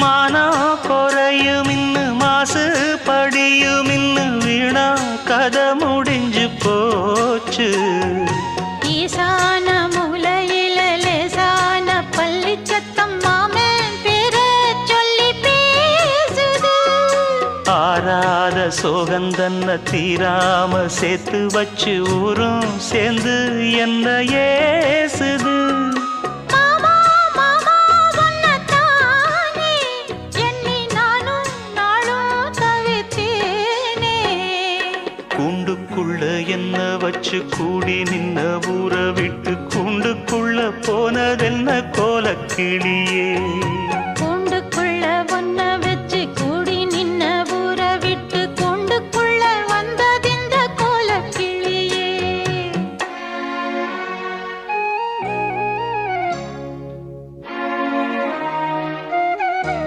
மானா குறையும் இன்னு மாசு படியும் இன்னு வீணா கதை முடிஞ்சு போச்சு. ஈசான மூலையில லேசான பள்ளி சத்தம் மாமன் பேர சொல்லி பேசுது. ஆறாத சோகந்தன்ன தீராம சேர்த்து வச்சு ஊரும் சேர்ந்து என்ன ஏசுது. கூண்டுக்குள்ள என்ன வச்சு கூடி நின்ன ஊற விட்டு கூண்டுக்குள்ள போனதென்ன கோலக்கிளியே.